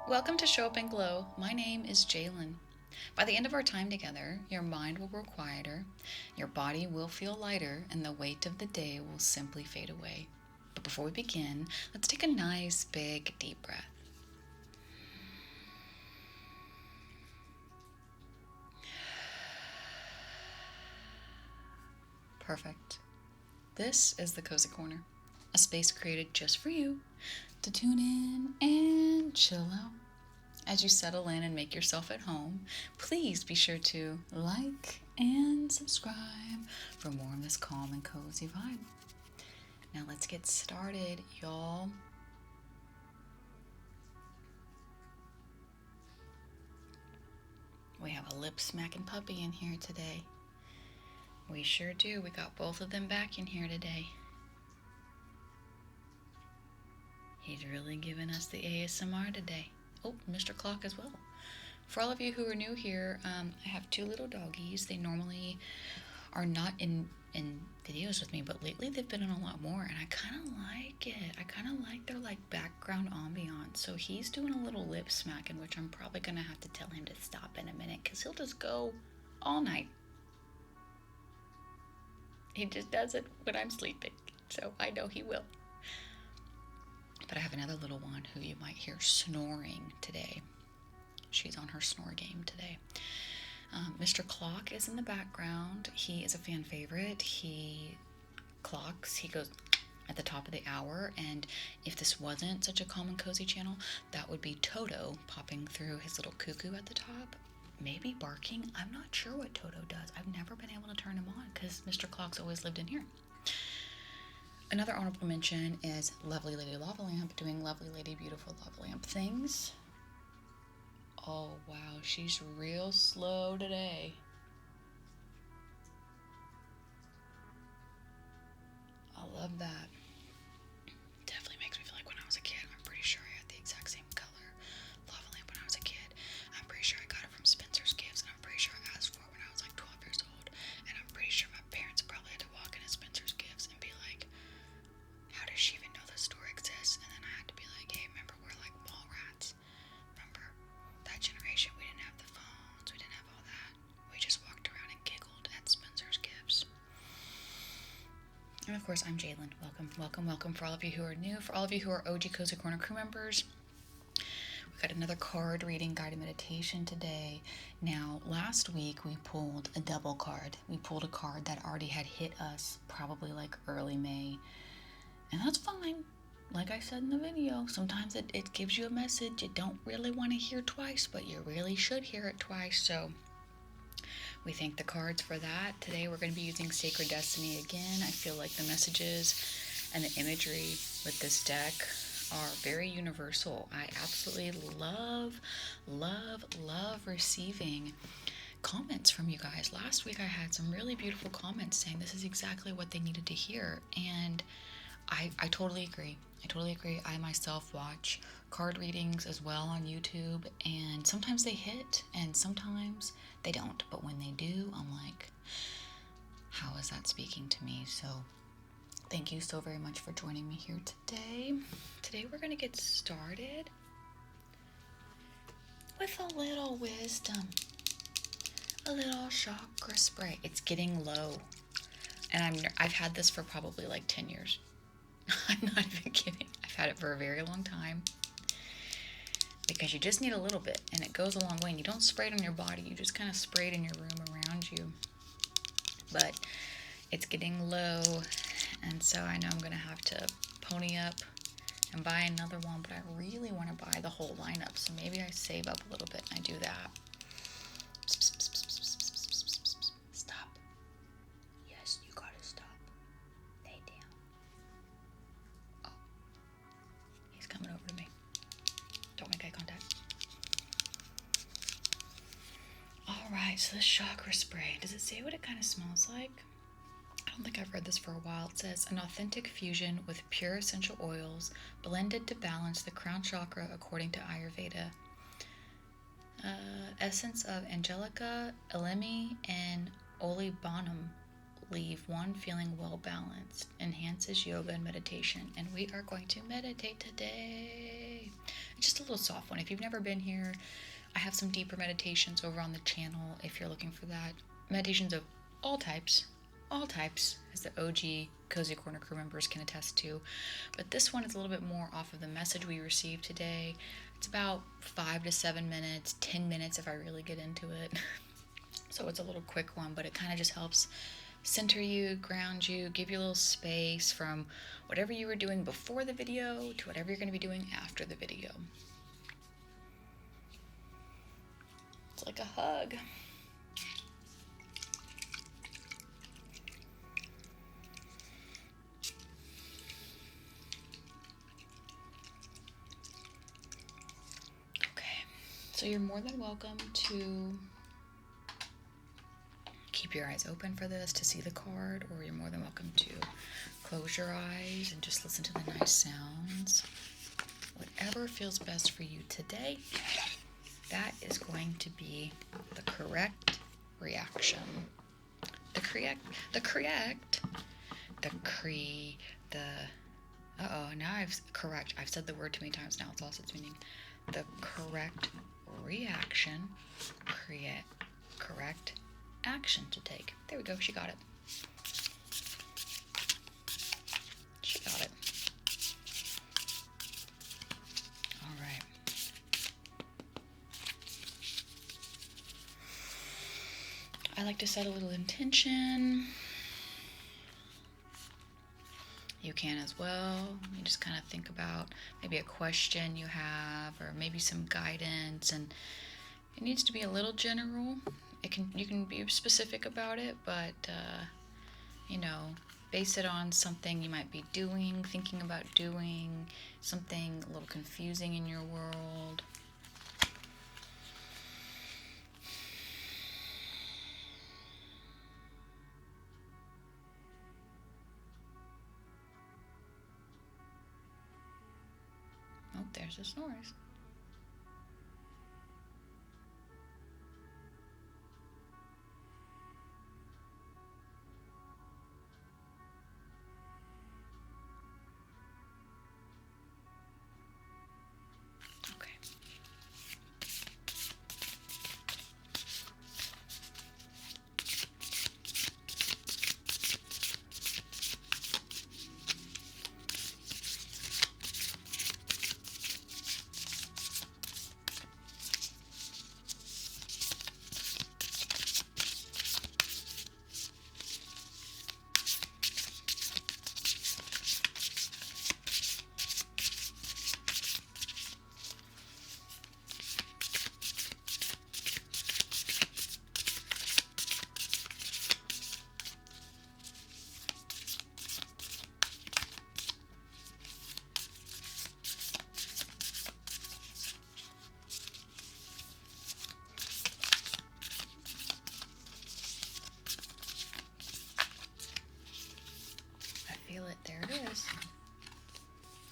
Welcome to Show Up and Glow. My name is Jalen. By the end of our time together, your mind will grow quieter, your body will feel lighter, and the weight of the day will simply fade away. But before we begin, let's take a nice, big, deep breath. Perfect. This is the Cozy Corner, a space created just for you to tune in and chill out. As you settle in and make yourself at home, please be sure to like and subscribe for more of this calm and cozy vibe. Now let's get started, y'all. We have a lip smacking puppy in here today. We sure do. We got both of them back in here today. He's really giving us the ASMR today. Oh, Mr. Clock as well. For all of you who are new here, I have two little doggies. They normally are not in videos with me, but lately they've been in a lot more, and I kind of like it. I kind of like their background ambiance. So he's doing a little lip smacking, which I'm probably gonna have to tell him to stop in a minute, because he'll just go all night. He just does it when I'm sleeping, so I know he will. But I have another little one who you might hear snoring today. She's on her snore game today. Mr. Clock is in the background. He is a fan favorite. He clocks. He goes at the top of the hour. And if this wasn't such a calm and cozy channel, that would be Toto popping through his little cuckoo at the top. Maybe barking. I'm not sure what Toto does. I've never been able to turn him on because Mr. Clock's always lived in here. Another honorable mention is Lovely Lady Lava Lamp doing Lovely Lady Beautiful Lava Lamp things. Oh wow, she's real slow today. I love that. Definitely makes me feel like when I was a kid. I'm pretty sure I had the exact same color lava lamp when I was a kid. I'm pretty sure I got it from Spencer's Gifts, and I'm pretty sure I asked for it when I was like 12 years old. And I'm pretty sure my parents probably had to walk into Spencer's Gifts and be like, how does she even know this store exists? And then I had to be like, hey, remember we're like mall rats. Remember that generation? We didn't have the phones. We didn't have all that. We just walked around and giggled at Spencer's Gifts. And of course, I'm Jalen. Welcome for all of you who are new. For all of you who are OG Cozy Corner crew members, we got another card reading guided meditation today. Now, last week we pulled a double card. We pulled a card that already had hit us probably like early May. And that's fine. Like I said in the video, sometimes it gives you a message you don't really want to hear twice, but you really should hear it twice. So we thank the cards for that. Today we're going to be using Sacred Destiny again. I feel like the messages and the imagery with this deck are very universal. I absolutely love receiving comments from you guys. Last week I had some really beautiful comments saying this is exactly what they needed to hear, and I totally agree. I myself watch card readings as well on YouTube, and sometimes they hit and sometimes they don't. But when they do, I'm like, how is that speaking to me? So thank you so very much for joining me here today. Today we're going to get started with a little wisdom, a little chakra spray. It's getting low, and I've had this for probably like 10 years. I'm not even kidding. I've had it for a very long time because you just need a little bit and it goes a long way, and you don't spray it on your body, you just kind of spray it in your room around you. But it's getting low, and so I know I'm going to have to pony up and buy another one, but I really want to buy the whole lineup, so maybe I save up a little bit and I do that. Stop. Yes, you gotta stop. Lay down. Oh, he's coming over to me. Don't make eye contact. Alright, so this chakra spray, does it say what it kind of smells like? I don't think I've read this for a while. It says, an authentic fusion with pure essential oils blended to balance the crown chakra according to Ayurveda. Essence of Angelica, Elemi, and Olibanum leave one feeling well balanced, enhances yoga and meditation, and we are going to meditate today. Just a little soft one. If you've never been here, I have some deeper meditations over on the channel if you're looking for that. Meditations of all types, as the OG Cozy Corner crew members can attest to. But this one is a little bit more off of the message we received today. It's about 5 to 7 minutes, 10 minutes if I really get into it. So it's a little quick one, but it kind of just helps center you, ground you, give you a little space from whatever you were doing before the video to whatever you're going to be doing after the video. It's like a hug. Okay, so you're more than welcome to keep your eyes open for this to see the card, or you're more than welcome to close your eyes and just listen to the nice sounds. Whatever feels best for you today, that is going to be the correct reaction. I've said the word too many times now, it's lost its meaning. The correct reaction, correct action to take. There we go, she got it. She got it. All right. I like to set a little intention. You can as well. You just kind of think about maybe a question you have, or maybe some guidance, and it needs to be a little general. You can be specific about it, but base it on something you might be doing, thinking about doing, something a little confusing in your world. Oh, there's the snores. Feel it. There it is.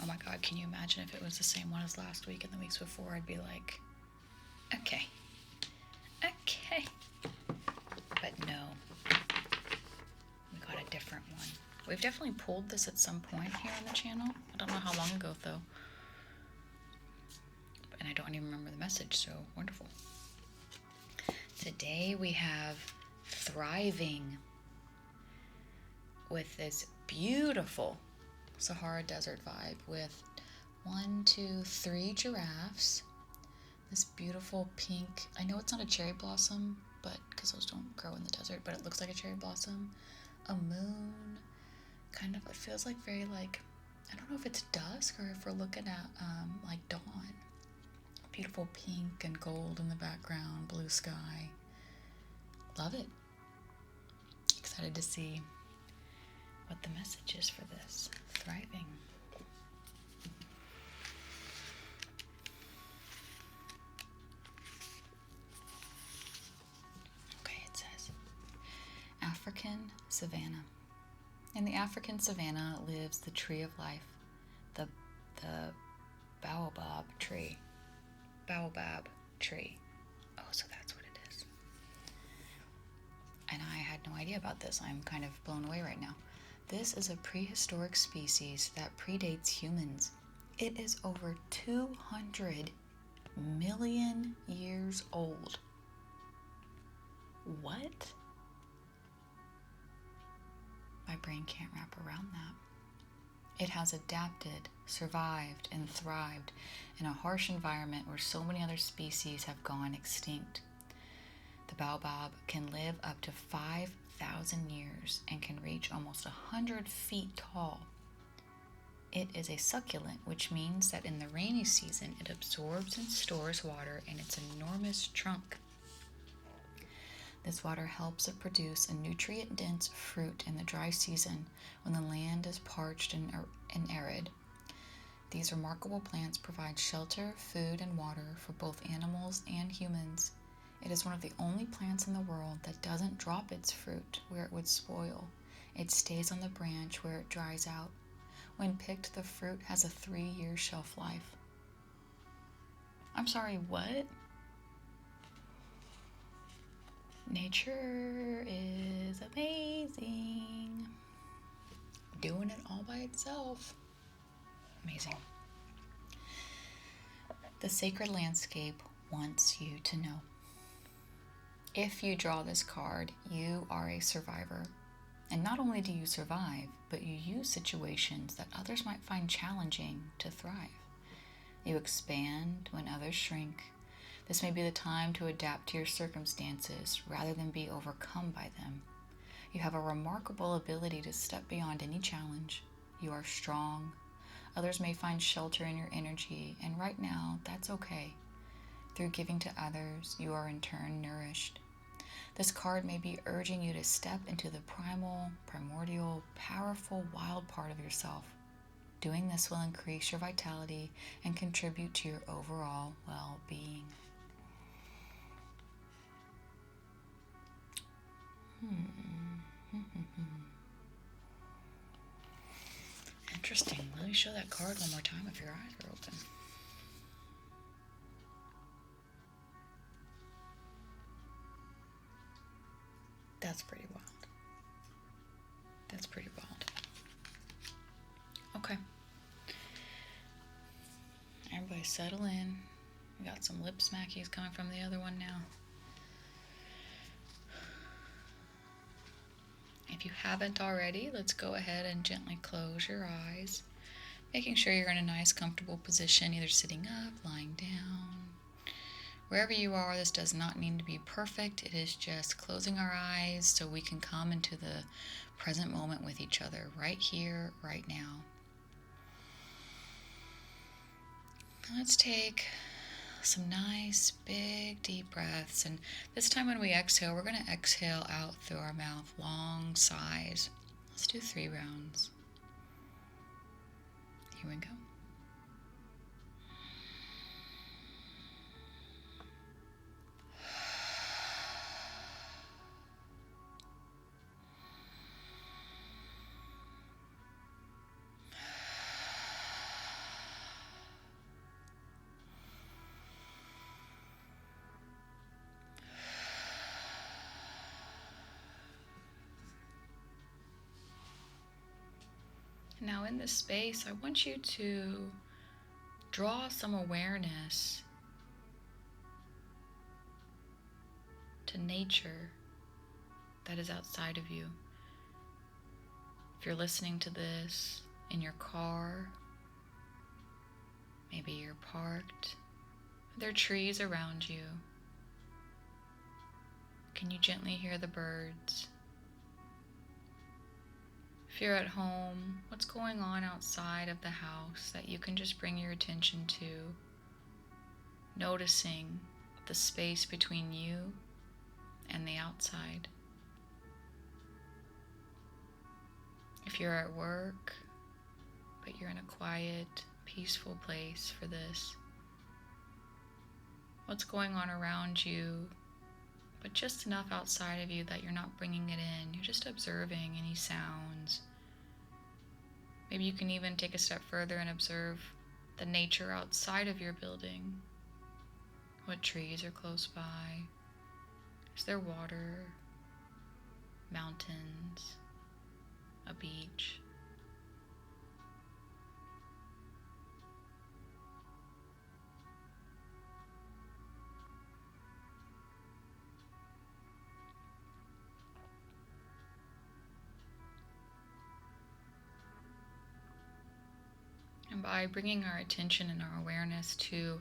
Oh my God, can you imagine if it was the same one as last week and the weeks before? I'd be like, okay. But no, we got a different one. We've definitely pulled this at some point here on the channel. I don't know how long ago though. And I don't even remember the message, so wonderful. Today we have thriving with this beautiful Sahara Desert vibe with 1, 2, 3 giraffes. This beautiful pink, I know it's not a cherry blossom, but because those don't grow in the desert, but it looks like a cherry blossom. A moon, kind of, it feels like very like, I don't know if it's dusk or if we're looking at like dawn. Beautiful pink and gold in the background, blue sky. Love it. Excited to see what the message is for this. Thriving. Okay, it says African savanna. In the African savanna lives the tree of life, the baobab tree. Baobab tree. Oh, so that's what it is. And I had no idea about this. I'm kind of blown away right now. This is a prehistoric species that predates humans. It is over 200 million years old. What? My brain can't wrap around that. It has adapted, survived, and thrived in a harsh environment where so many other species have gone extinct. The baobab can live up to 5,000 years and can reach almost 100 feet tall. It is a succulent, which means that in the rainy season it absorbs and stores water in its enormous trunk. This water helps it produce a nutrient-dense fruit in the dry season when the land is parched and arid. These remarkable plants provide shelter, food, and water for both animals and humans. It is one of the only plants in the world that doesn't drop its fruit where it would spoil. It stays on the branch where it dries out. When picked, the fruit has a 3-year shelf life. I'm sorry, what? Nature is amazing. Doing it all by itself. Amazing. The sacred landscape wants you to know. If you draw this card, you are a survivor. And not only do you survive, but you use situations that others might find challenging to thrive. You expand when others shrink. This may be the time to adapt to your circumstances rather than be overcome by them. You have a remarkable ability to step beyond any challenge. You are strong. Others may find shelter in your energy, and right now, that's okay. Through giving to others, you are in turn nourished. This card may be urging you to step into the primordial, powerful, wild part of yourself. Doing this will increase your vitality and contribute to your overall well-being. Interesting. Let me show that card one more time if your eyes are open. That's pretty wild. That's pretty wild. Okay. Everybody settle in. We got some lip smackies coming from the other one now. If you haven't already, let's go ahead and gently close your eyes, making sure you're in a nice, comfortable position, either sitting up, lying down. Wherever you are, this does not need to be perfect. It is just closing our eyes so we can come into the present moment with each other, right here, right now. Let's take some nice, big, deep breaths. And this time when we exhale, we're going to exhale out through our mouth, long sighs. Let's do 3 rounds. Here we go. Now in this space, I want you to draw some awareness to nature that is outside of you. If you're listening to this in your car, maybe you're parked, there are trees around you. Can you gently hear the birds? If you're at home, what's going on outside of the house that you can just bring your attention to? Noticing the space between you and the outside. If you're at work, but you're in a quiet, peaceful place for this, what's going on around you, but just enough outside of you that you're not bringing it in. You're just observing any sounds. Maybe you can even take a step further and observe the nature outside of your building. What trees are close by? Is there water? Mountains? A beach? by bringing our attention and our awareness to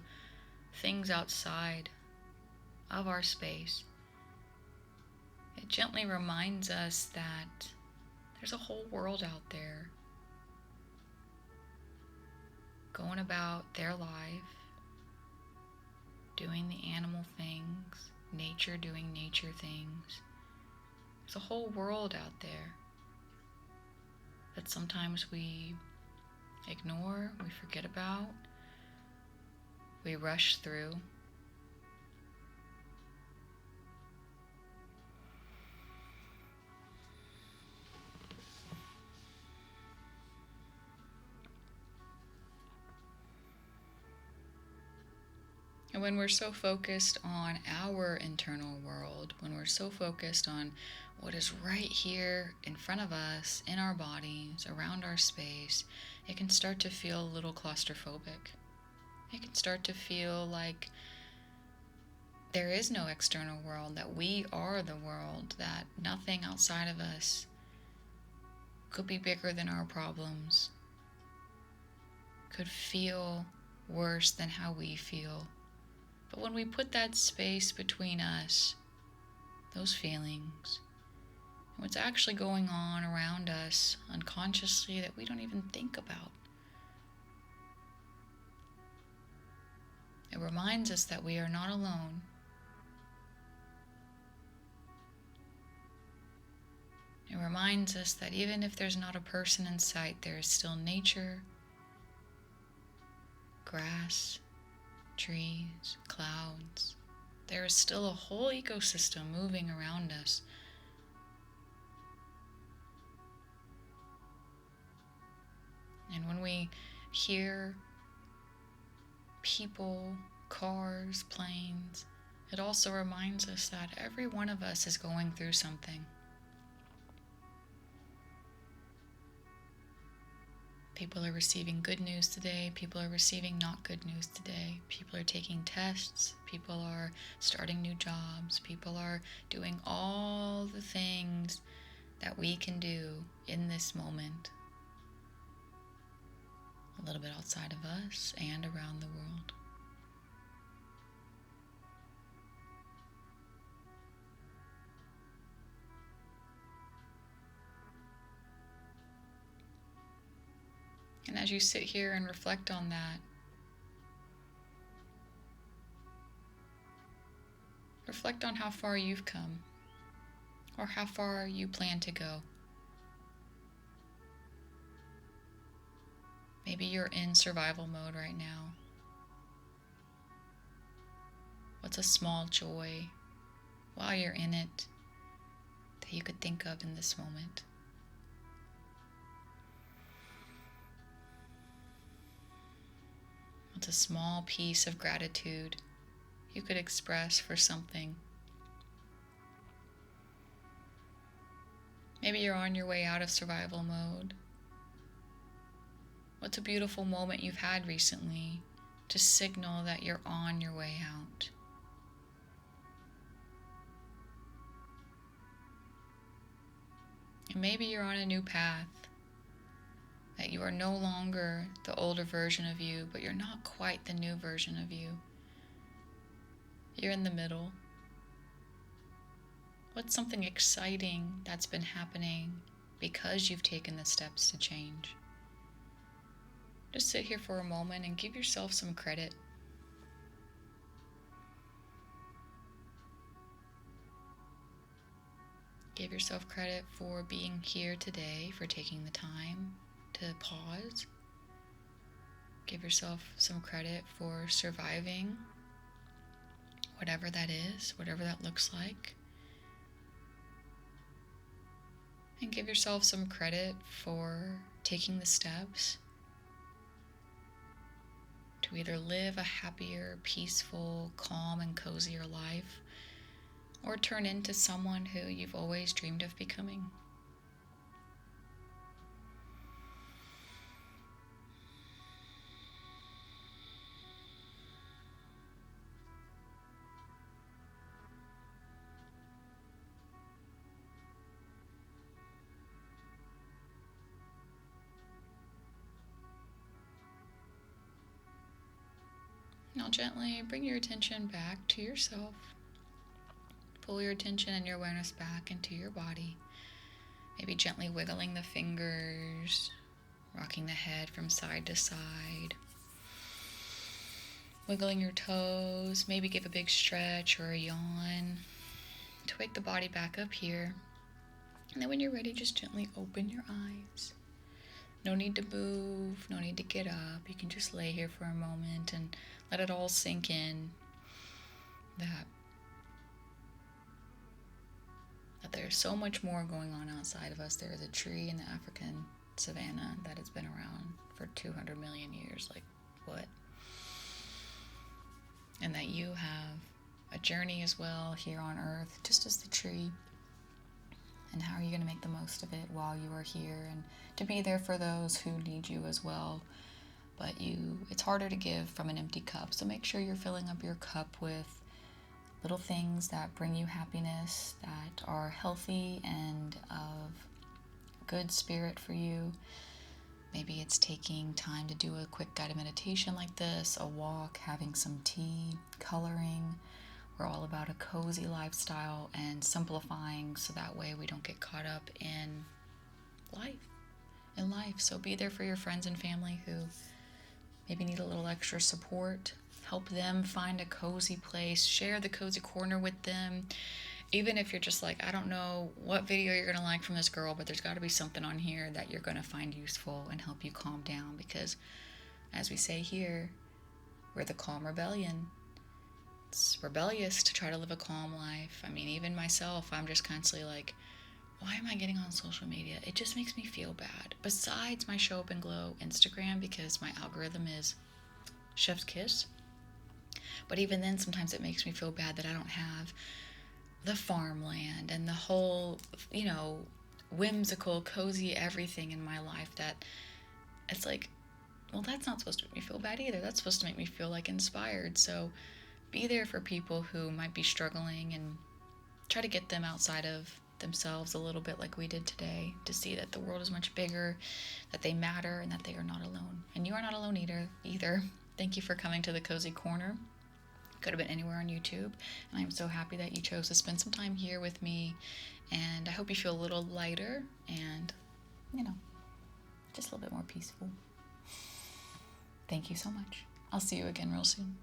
things outside of our space, it gently reminds us that there's a whole world out there going about their life, doing the animal things, nature doing nature things. There's a whole world out there that sometimes we ignore, we forget about, we rush through. And when we're so focused on our internal world, when we're so focused on what is right here in front of us, in our bodies, around our space, it can start to feel a little claustrophobic. It can start to feel like there is no external world, that we are the world, that nothing outside of us could be bigger than our problems, could feel worse than how we feel. But when we put that space between us, those feelings, and what's actually going on around us unconsciously that we don't even think about, it reminds us that we are not alone. It reminds us that even if there's not a person in sight, there is still nature, grass, trees, clouds. There is still a whole ecosystem moving around us. And when we hear people, cars, planes, it also reminds us that every one of us is going through something. People are receiving good news today. People are receiving not good news today. People are taking tests. People are starting new jobs. People are doing all the things that we can do in this moment, a little bit outside of us and around the world. And as you sit here and reflect on that, reflect on how far you've come, or how far you plan to go. Maybe you're in survival mode right now. What's a small joy while you're in it that you could think of in this moment? What's a small piece of gratitude you could express for something? Maybe you're on your way out of survival mode. What's a beautiful moment you've had recently to signal that you're on your way out? And maybe you're on a new path, that you are no longer the older version of you, but you're not quite the new version of you. You're in the middle. What's something exciting that's been happening because you've taken the steps to change? Just sit here for a moment and give yourself some credit. Give yourself credit for being here today, for taking the time to pause. Give yourself some credit for surviving whatever that is, whatever that looks like. And give yourself some credit for taking the steps to either live a happier, peaceful, calm, and cozier life, or turn into someone who you've always dreamed of becoming. Now gently bring your attention back to yourself. Pull your attention and your awareness back into your body. Maybe gently wiggling the fingers, rocking the head from side to side. Wiggling your toes, maybe give a big stretch or a yawn to wake the body back up here. And then when you're ready, just gently open your eyes. No need to move, no need to get up. You can just lay here for a moment and let it all sink in that there's so much more going on outside of us. There is a tree in the African savanna that has been around for 200 million years. Like, what? And that you have a journey as well here on Earth, just as the tree. And how are you going to make the most of it while you are here, and to be there for those who need you as well. But it's harder to give from an empty cup, so make sure you're filling up your cup with little things that bring you happiness, that are healthy and of good spirit for you. Maybe it's taking time to do a quick guided meditation like this, a walk, having some tea, coloring. We're all about a cozy lifestyle and simplifying, so that way we don't get caught up in life. So be there for your friends and family who maybe need a little extra support. Help them find a cozy place. Share the cozy corner with them. Even if you're just like, I don't know what video you're going to like from this girl, but there's got to be something on here that you're going to find useful and help you calm down. Because as we say here, we're the calm rebellion. It's rebellious to try to live a calm life. I mean, even myself, I'm just constantly like, why am I getting on social media? It just makes me feel bad. Besides my Show Up and Glow Instagram, because my algorithm is chef's kiss. But even then, sometimes it makes me feel bad that I don't have the farmland and the whole, whimsical, cozy everything in my life, that it's like, well, that's not supposed to make me feel bad either. That's supposed to make me feel like inspired. So be there for people who might be struggling and try to get them outside of themselves a little bit, like we did today, to see that the world is much bigger, that they matter, and that they are not alone. And you are not alone either. Thank you for coming to the Cozy Corner. Could have been anywhere on YouTube, and I'm so happy that you chose to spend some time here with me, and I hope you feel a little lighter and, just a little bit more peaceful. Thank you so much. I'll see you again real soon.